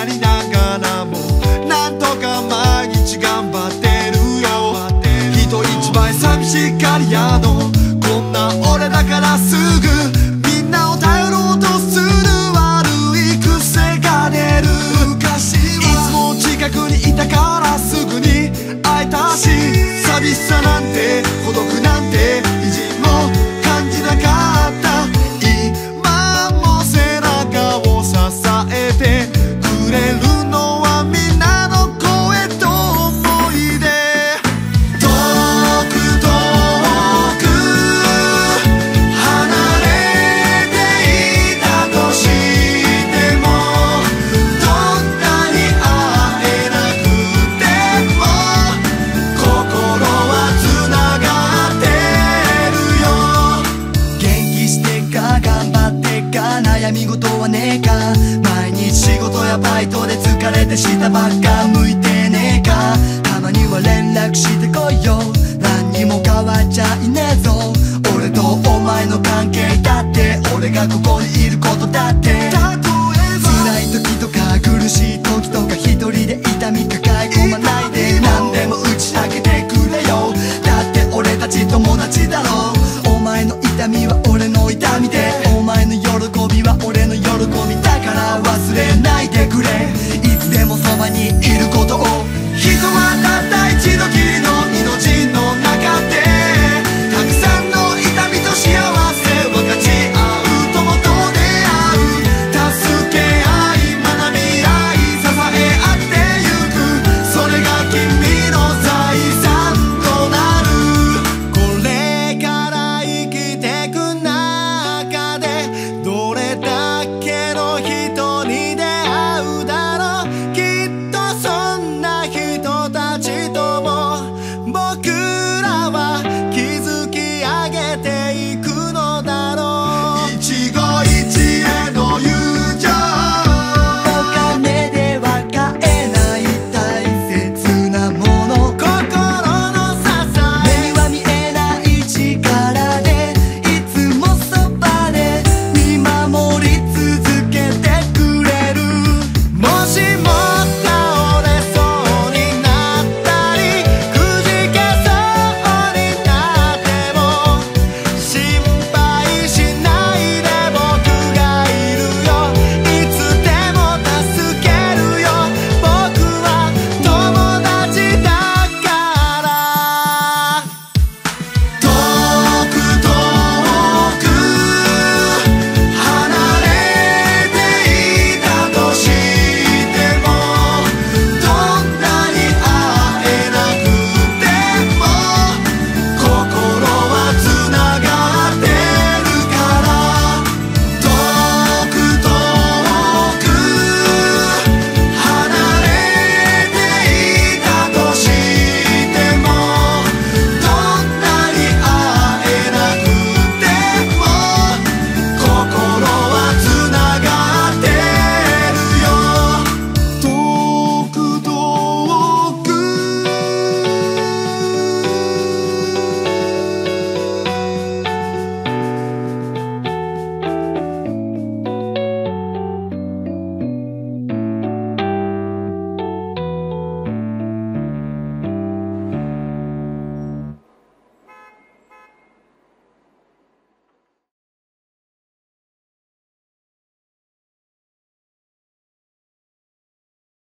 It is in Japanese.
ありながらもなんとか毎日頑張ってるよ。人一倍寂しがり屋のこんな俺だからすぐみんなを頼ろうとする悪い癖が出る。昔はいつも近くにいたからすぐに会えたし、寂しさなんて孤独なんてみじんも感じなかった。今も背中を支えてくれるのはみんなの声と思い出。遠く遠く離れていたとしても、どんなに会えなくても心はつながってるよ。元気してか頑張ってか悩み事はねえか、毎日仕事やバイトで疲れて下ばっか向いてねえか、たまには連絡してこいよ。何にも変わっちゃいねえぞ俺とお前の関係だって、俺がここにいることだって。辛い時とか苦しい時とか一人で痛み抱